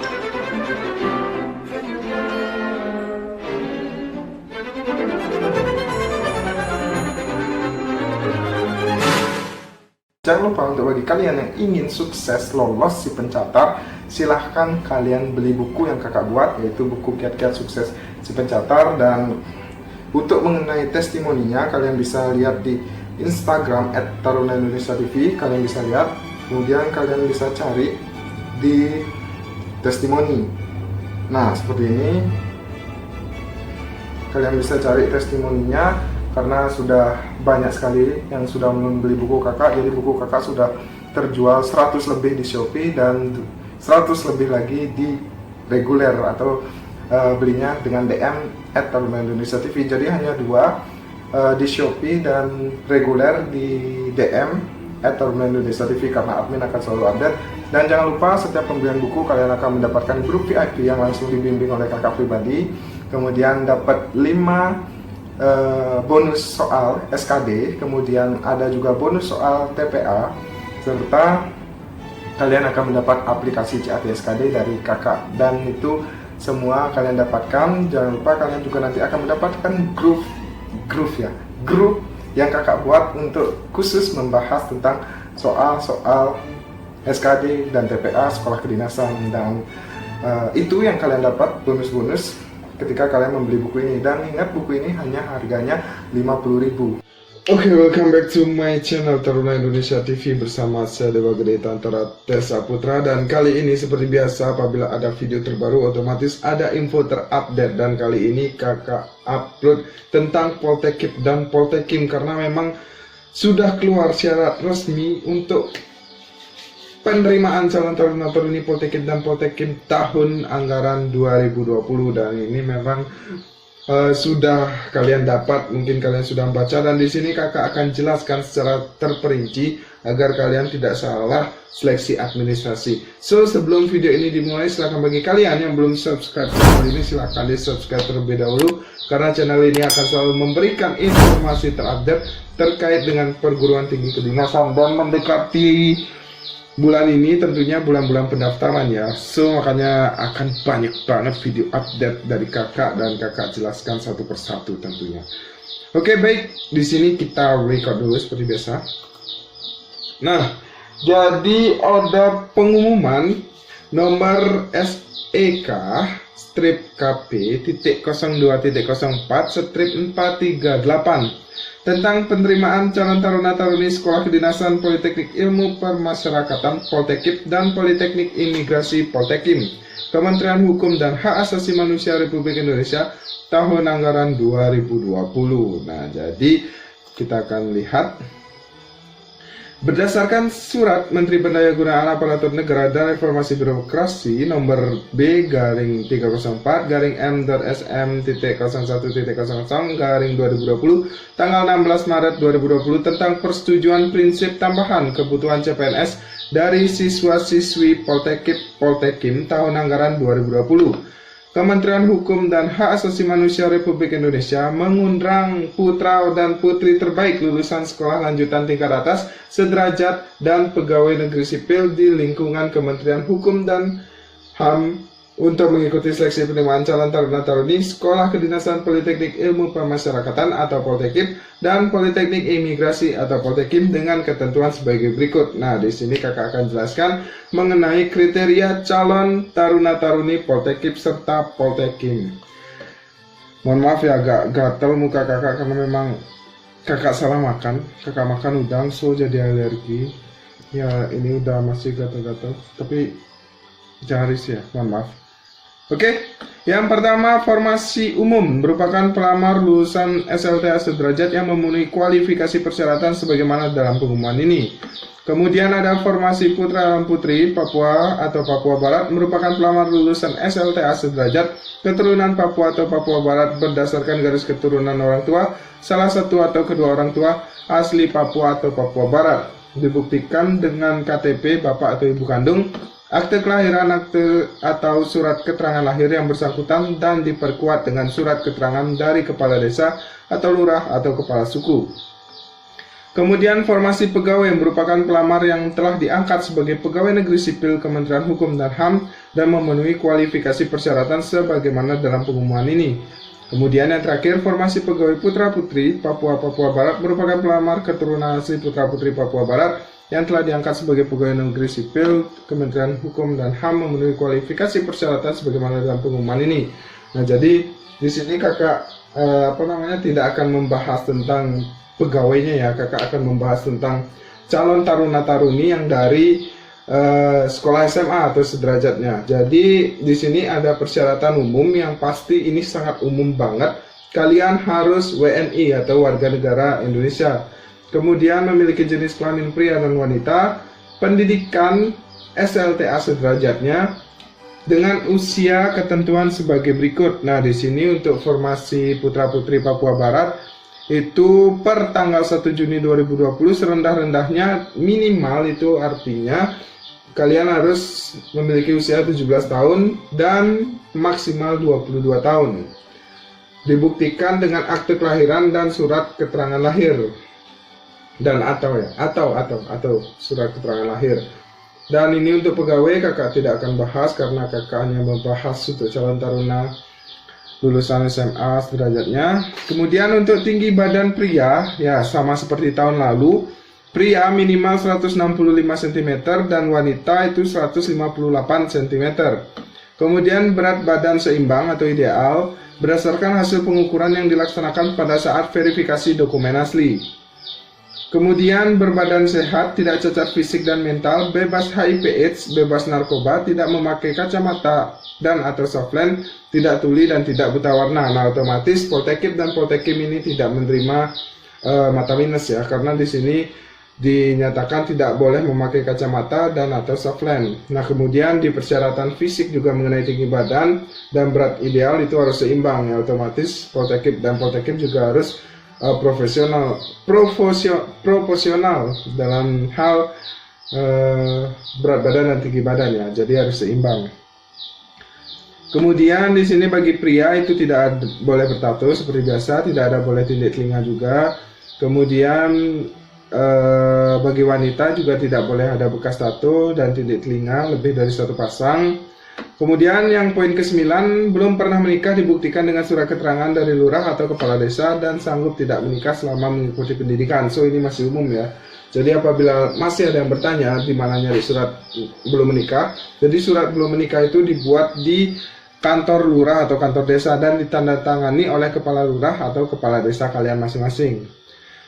Jangan lupa untuk bagi kalian yang ingin sukses lolos si pencatat, silahkan kalian beli buku yang kakak buat, yaitu buku Kiat-Kiat Sukses Si Pencatat. Dan untuk mengenai testimoninya, kalian bisa lihat di Instagram @taruna_indonesia_tv, kalian bisa lihat. Kemudian kalian bisa cari di testimoni. Nah, seperti ini. Kalian bisa cari testimoninya. Karena sudah banyak sekali yang sudah membeli buku kakak, jadi buku kakak sudah terjual 100 lebih di Shopee dan 100 lebih lagi di reguler atau belinya dengan DM @taruna_indonesia_tv. Jadi hanya dua, di Shopee dan reguler di DM @taruna_indonesia_tv, karena admin akan selalu update. Dan jangan lupa setiap pembelian buku kalian akan mendapatkan grup VIP yang langsung dibimbing oleh kakak pribadi, kemudian dapat 5 bonus soal SKD, kemudian ada juga bonus soal TPA, serta kalian akan mendapat aplikasi CAT SKD dari kakak. Dan itu semua kalian dapatkan. Jangan lupa kalian juga nanti akan mendapatkan grup yang kakak buat untuk khusus membahas tentang soal-soal SKD dan TPA sekolah kedinasan. Dan itu yang kalian dapat bonus-bonus ketika kalian membeli buku ini. Dan ingat, buku ini hanya harganya 50.000. Oke, welcome back to my channel Taruna Indonesia TV bersama saya Dewa Gede Tantara Tessa Putra. Dan kali ini seperti biasa, apabila ada video terbaru otomatis ada info terupdate. Dan kali ini kakak upload tentang Poltekip dan Poltekim, karena memang sudah keluar syarat resmi untuk penerimaan calon taruna-taruni Poltekip dan Poltekim tahun anggaran 2020. Dan ini memang sudah kalian dapat, mungkin kalian sudah membaca, dan di sini kakak akan jelaskan secara terperinci agar kalian tidak salah seleksi administrasi. So, sebelum video ini dimulai, silahkan bagi kalian yang belum subscribe channel ini, silahkan di subscribe terlebih dahulu, karena channel ini akan selalu memberikan informasi terupdate terkait dengan perguruan tinggi kedinasan. Dan mendekati bulan ini tentunya bulan-bulan pendaftaran ya, so makanya akan banyak banget video update dari kakak, dan kakak jelaskan satu persatu tentunya. Oke, baik, di sini kita record dulu seperti biasa. Nah, jadi ada pengumuman nomor SEK strip KP titik 02.04 strip 438 tentang penerimaan calon taruna-taruni Sekolah Kedinasan Politeknik Ilmu Permasyarakatan Poltekip dan Politeknik Imigrasi Poltekim, Kementerian Hukum dan Hak Asasi Manusia Republik Indonesia tahun anggaran 2020. Nah, jadi kita akan lihat. Berdasarkan Surat Menteri Pendayagunaan Aparatur Negara dan Reformasi Birokrasi nomor B/3.M.SM.01.00/2020 tanggal 16 Maret 2020 tentang persetujuan prinsip tambahan kebutuhan CPNS dari siswa-siswi Poltekip Poltekim tahun anggaran 2020. Kementerian Hukum dan Hak Asasi Manusia Republik Indonesia mengundang putra dan putri terbaik lulusan sekolah lanjutan tingkat atas, sederajat, dan pegawai negeri sipil di lingkungan Kementerian Hukum dan HAM untuk mengikuti seleksi penerimaan calon taruna-taruni Sekolah Kedinasan Politeknik Ilmu Permasyarakatan atau Poltekip dan Politeknik Imigrasi atau Poltekim dengan ketentuan sebagai berikut. Nah, di sini kakak akan jelaskan mengenai kriteria calon taruna-taruni Poltekip serta Poltekim. Mohon maaf ya, agak gatel muka kakak karena memang kakak salah makan. Kakak makan udang, so jadi alergi. Ya, ini udah masih gatel-gatel, tapi jangan risih ya, mohon maaf. Oke, yang pertama, formasi umum merupakan pelamar lulusan SLTA sederajat yang memenuhi kualifikasi persyaratan sebagaimana dalam pengumuman ini. Kemudian ada formasi putra dan putri Papua atau Papua Barat merupakan pelamar lulusan SLTA sederajat keturunan Papua atau Papua Barat berdasarkan garis keturunan orang tua, salah satu atau kedua orang tua asli Papua atau Papua Barat, dibuktikan dengan KTP bapak atau ibu kandung, akte kelahiran, akte atau surat keterangan lahir yang bersangkutan, dan diperkuat dengan surat keterangan dari kepala desa atau lurah atau kepala suku. Kemudian formasi pegawai merupakan pelamar yang telah diangkat sebagai pegawai negeri sipil Kementerian Hukum dan HAM dan memenuhi kualifikasi persyaratan sebagaimana dalam pengumuman ini. Kemudian yang terakhir, formasi pegawai putra-putri Papua Barat merupakan pelamar keturunan asli putra-putri Papua Barat yang telah diangkat sebagai pegawai negeri sipil Kementerian Hukum dan HAM memenuhi kualifikasi persyaratan sebagaimana dalam pengumuman ini. Nah, jadi di sini kakak tidak akan membahas tentang pegawainya ya, kakak akan membahas tentang calon taruna-taruni yang dari sekolah SMA atau sederajatnya. Jadi di sini ada persyaratan umum yang pasti ini sangat umum banget. Kalian harus WNI atau warga negara Indonesia. Kemudian memiliki jenis kelamin pria dan wanita, pendidikan SLTA sederajatnya dengan usia ketentuan sebagai berikut. Nah, di sini untuk formasi putra-putri Papua Barat itu per tanggal 1 Juni 2020 serendah-rendahnya minimal itu artinya kalian harus memiliki usia 17 tahun dan maksimal 22 tahun. Dibuktikan dengan akte kelahiran dan surat keterangan lahir. Dan atau surat keterangan lahir. Dan ini untuk pegawai kakak tidak akan bahas karena kakak hanya membahas untuk calon taruna lulusan SMA sederajatnya. Kemudian untuk tinggi badan pria ya sama seperti tahun lalu. Pria minimal 165 cm dan wanita itu 158 cm. Kemudian berat badan seimbang atau ideal berdasarkan hasil pengukuran yang dilaksanakan pada saat verifikasi dokumen asli. Kemudian berbadan sehat, tidak cacat fisik dan mental, bebas HIV/AIDS, bebas narkoba, tidak memakai kacamata dan atau softland, tidak tuli dan tidak buta warna. Nah, otomatis Poltekkip dan Poltekkим ini tidak menerima mata minus ya, karena di sini dinyatakan tidak boleh memakai kacamata dan atau softland. Nah, kemudian di persyaratan fisik juga mengenai tinggi badan dan berat ideal itu harus seimbang ya, otomatis Poltekkip dan Poltekkим juga harus proporsional dalam hal berat badan dan tinggi badan ya, jadi harus seimbang. Kemudian di sini bagi pria itu tidak boleh bertato seperti biasa, tidak ada boleh tindik telinga juga. Kemudian bagi wanita juga tidak boleh ada bekas tato dan tindik telinga lebih dari satu pasang. Kemudian yang poin ke-9, belum pernah menikah dibuktikan dengan surat keterangan dari lurah atau kepala desa dan sanggup tidak menikah selama mengikuti pendidikan. So ini masih umum ya. Jadi apabila masih ada yang bertanya di mana nyari surat belum menikah, jadi surat belum menikah itu dibuat di kantor lurah atau kantor desa dan ditandatangani oleh kepala lurah atau kepala desa kalian masing-masing.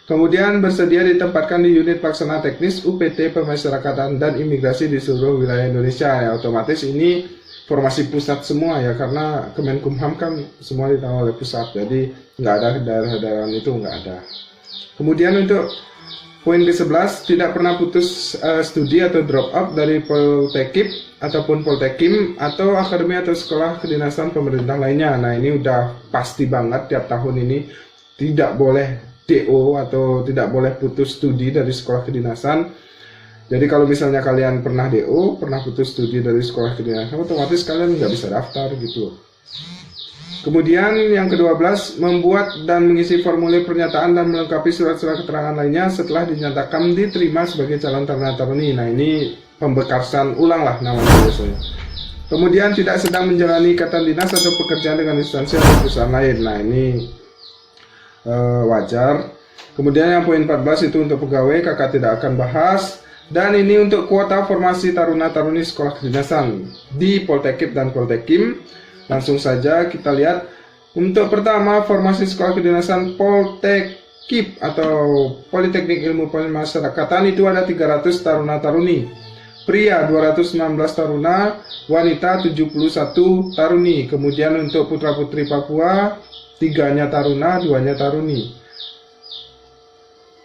Kemudian bersedia ditempatkan di unit pelaksana teknis UPT Pemasyarakatan dan Imigrasi di seluruh wilayah Indonesia ya, otomatis ini formasi pusat semua ya, karena Kemenkumham kan semua ditangani oleh pusat, jadi nggak ada daerah-daerah itu nggak ada. Kemudian untuk poin ke-11, tidak pernah putus studi atau drop out dari Poltekkip ataupun Poltekkим atau akademi atau sekolah kedinasan pemerintah lainnya. Nah, ini udah pasti banget tiap tahun ini tidak boleh DO atau tidak boleh putus studi dari sekolah kedinasan. Jadi kalau misalnya kalian pernah DO, pernah putus studi dari sekolah kedinasan, otomatis kalian nggak bisa daftar gitu. Kemudian yang ke-12, membuat dan mengisi formulir pernyataan dan melengkapi surat-surat keterangan lainnya setelah dinyatakan diterima sebagai calon taruna-taruni. Nah, ini pembekasan ulang lah namanya biasanya. Kemudian tidak sedang menjalani ikatan dinas atau pekerjaan dengan instansi atau perusahaan lain. Nah, ini wajar. Kemudian yang poin 14 itu untuk pegawai, kakak tidak akan bahas. Dan ini untuk kuota formasi taruna-taruni sekolah kedinasan di Poltekkip dan Poltekkим. Langsung saja kita lihat. Untuk pertama, formasi sekolah kedinasan Poltekkip atau Politeknik Ilmu Pemasyarakatan itu ada 300 taruna-taruni. Pria 216 taruna, wanita 71 taruni. Kemudian untuk putra-putri Papua 3-nya taruna, 2-nya taruni.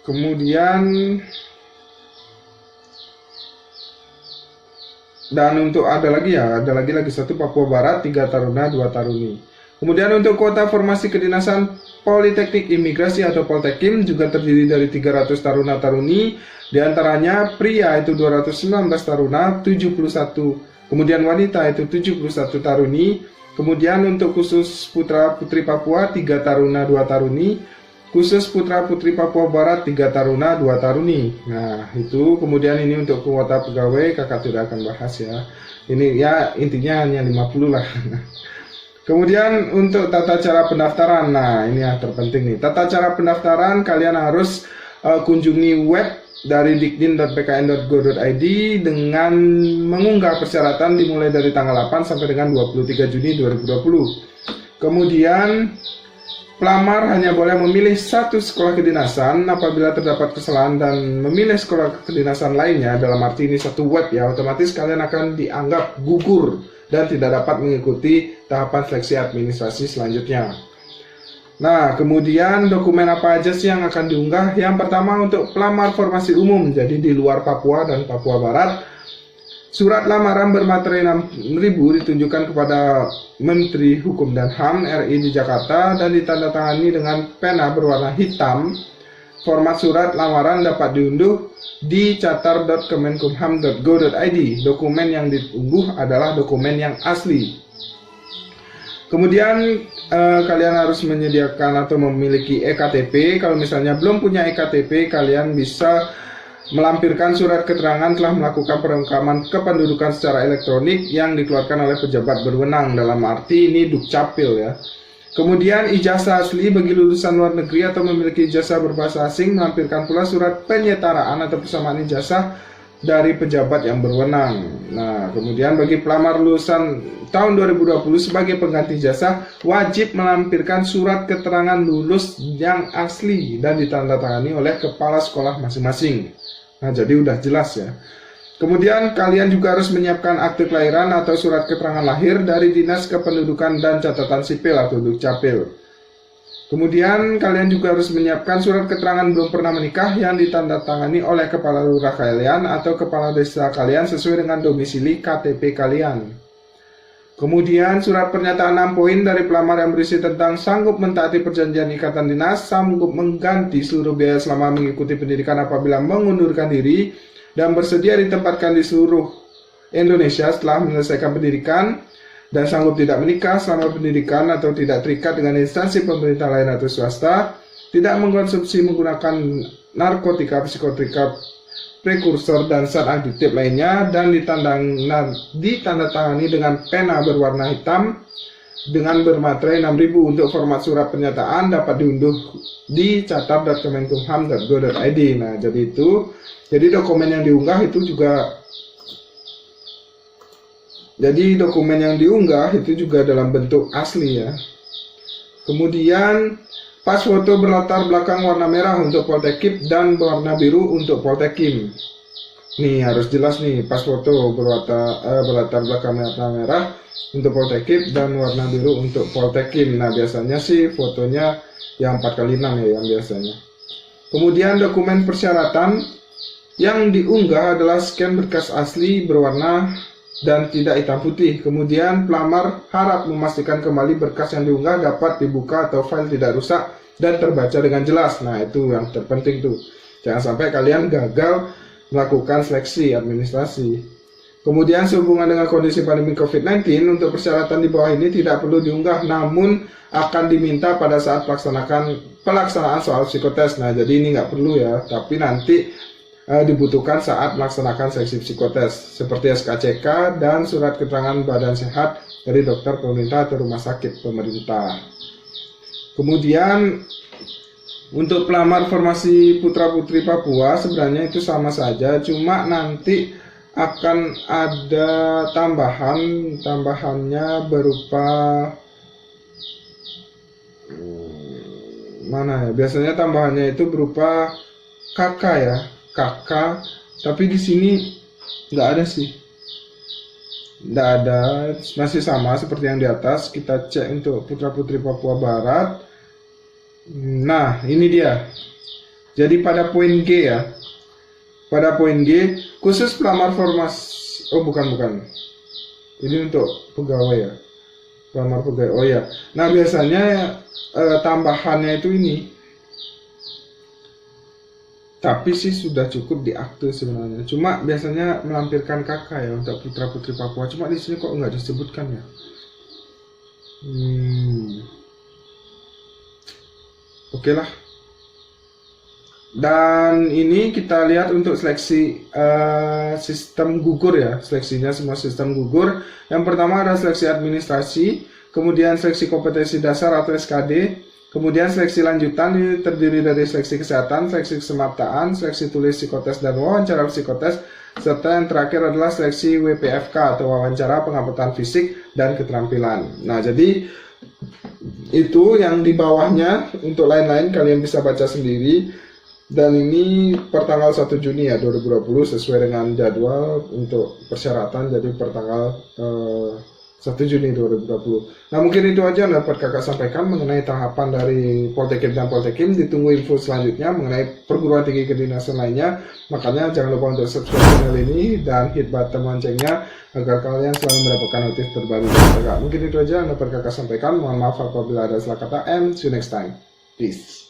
Kemudian dan untuk ada lagi satu Papua Barat 3 taruna, 2 taruni. Kemudian untuk kuota formasi kedinasan Politeknik Imigrasi atau Poltekkим juga terdiri dari 300 taruna-taruni, diantaranya pria itu 219 taruna, 71. Kemudian wanita itu 71 taruni. Kemudian untuk khusus putra-putri Papua 3 taruna, 2 taruni. khusus putra-putri Papua Barat 3 taruna 2 taruni. Nah itu kemudian ini untuk kuota pegawai kakak tidak akan bahas ya. Ini ya intinya hanya 50 lah. Kemudian untuk tata cara pendaftaran, nah ini yang terpenting nih. Tata cara pendaftaran kalian harus kunjungi web dari dikdin.bkn.go.id dengan mengunggah persyaratan dimulai dari tanggal 8 sampai dengan 23 Juni 2020. Kemudian pelamar hanya boleh memilih satu sekolah kedinasan. Apabila terdapat kesalahan dan memilih sekolah kedinasan lainnya, dalam arti ini satu web ya, otomatis kalian akan dianggap gugur dan tidak dapat mengikuti tahapan seleksi administrasi selanjutnya. Nah, kemudian dokumen apa aja sih yang akan diunggah? Yang pertama untuk pelamar formasi umum, jadi di luar Papua dan Papua Barat. Surat lamaran bermaterai 6.000 ditunjukkan kepada Menteri Hukum dan HAM RI di Jakarta dan ditandatangani dengan pena berwarna hitam. Format surat lamaran dapat diunduh di catar.kemenkumham.go.id. Dokumen yang diunduh adalah dokumen yang asli. Kemudian kalian harus menyediakan atau memiliki EKTP. Kalau misalnya belum punya EKTP, kalian bisa melampirkan surat keterangan telah melakukan perekaman kependudukan secara elektronik yang dikeluarkan oleh pejabat berwenang, dalam arti ini Dukcapil ya. Kemudian ijazah asli bagi lulusan luar negeri atau memiliki ijazah berbahasa asing, melampirkan pula surat penyetaraan atau persamaan ijazah dari pejabat yang berwenang. Nah, kemudian bagi pelamar lulusan tahun 2020 sebagai pengganti ijazah wajib melampirkan surat keterangan lulus yang asli dan ditandatangani oleh kepala sekolah masing-masing. Nah, jadi udah jelas ya. Kemudian kalian juga harus menyiapkan akte kelahiran atau surat keterangan lahir dari Dinas Kependudukan dan Catatan Sipil atau Dukcapil. Kemudian kalian juga harus menyiapkan surat keterangan belum pernah menikah yang ditandatangani oleh kepala lurah kalian atau kepala desa kalian sesuai dengan domisili KTP kalian. Kemudian surat pernyataan 6 poin dari pelamar yang berisi tentang sanggup mentaati perjanjian ikatan dinas, sanggup mengganti seluruh biaya selama mengikuti pendidikan apabila mengundurkan diri, dan bersedia ditempatkan di seluruh Indonesia setelah menyelesaikan pendidikan, dan sanggup tidak menikah selama pendidikan atau tidak terikat dengan instansi pemerintah lain atau swasta, tidak mengkonsumsi menggunakan narkotika, psikotika, prekursor, dan zat aditif lainnya, dan ditandatangani dengan pena berwarna hitam dengan bermaterai 6.000. Untuk format surat pernyataan dapat diunduh di catar.kemenkumham.go.id. Nah, jadi dokumen yang diunggah itu juga dalam bentuk asli ya. Kemudian pas foto berlatar belakang warna merah untuk Poltekkip dan warna biru untuk Poltekkim. Nih harus jelas nih, pas foto berlatar belakang warna merah untuk Poltekkip dan warna biru untuk Poltekkim. Nah biasanya sih fotonya yang 4x6 ya yang biasanya. Kemudian dokumen persyaratan yang diunggah adalah scan berkas asli berwarna dan tidak hitam putih. Kemudian pelamar harap memastikan kembali berkas yang diunggah dapat dibuka atau file tidak rusak dan terbaca dengan jelas. Nah itu yang terpenting tuh, jangan sampai kalian gagal melakukan seleksi administrasi. Kemudian sehubungan dengan kondisi pandemi COVID-19, untuk persyaratan di bawah ini tidak perlu diunggah, namun akan diminta pada saat pelaksanaan soal psikotes. Nah jadi ini nggak perlu ya, tapi nanti dibutuhkan saat melaksanakan seleksi psikotes seperti SKCK dan surat keterangan badan sehat dari dokter pemerintah atau rumah sakit pemerintah. Kemudian untuk pelamar formasi putra-putri Papua sebenarnya itu sama saja, cuma nanti akan ada tambahannya berupa mana ya, biasanya tambahannya itu berupa kakak ya, kakak, tapi di sini nggak ada sih, nggak ada, masih sama seperti yang di atas. Kita cek untuk putra putri Papua Barat. Nah ini dia, jadi pada poin G ya, pada poin G khusus pelamar formasi, oh bukan, ini untuk pegawai ya, pelamar pegawai, oh ya. Nah biasanya tambahannya itu ini, tapi sih sudah cukup di akte sebenarnya. Cuma biasanya melampirkan kakak ya untuk putra putri Papua. Cuma di sini kok nggak disebutkan ya. Oke lah. Dan ini kita lihat untuk seleksi sistem gugur ya, seleksinya semua sistem gugur. Yang pertama ada seleksi administrasi, kemudian seleksi kompetensi dasar atau SKD, kemudian seleksi lanjutan ini terdiri dari seleksi kesehatan, seleksi kesemaptaan, seleksi tulis psikotes dan wawancara psikotes, serta yang terakhir adalah seleksi WPFK atau wawancara pengamatan fisik dan keterampilan. Nah, jadi itu yang di bawahnya, untuk lain-lain kalian bisa baca sendiri. Dan ini per tanggal 1 Juni ya 2020 sesuai dengan jadwal untuk persyaratan, jadi per tanggal 1 Juni 2020. Nah, mungkin itu aja yang dapat kakak sampaikan mengenai tahapan dari Poltekim dan Poltekim. Ditunggu info selanjutnya mengenai perguruan tinggi kedinasan lainnya. Makanya jangan lupa untuk subscribe channel ini dan hit button loncengnya agar kalian selalu mendapatkan notif terbaru dari kakak. Mungkin itu aja yang dapat kakak sampaikan. Mohon maaf apabila ada salah kata, and see you next time. Peace.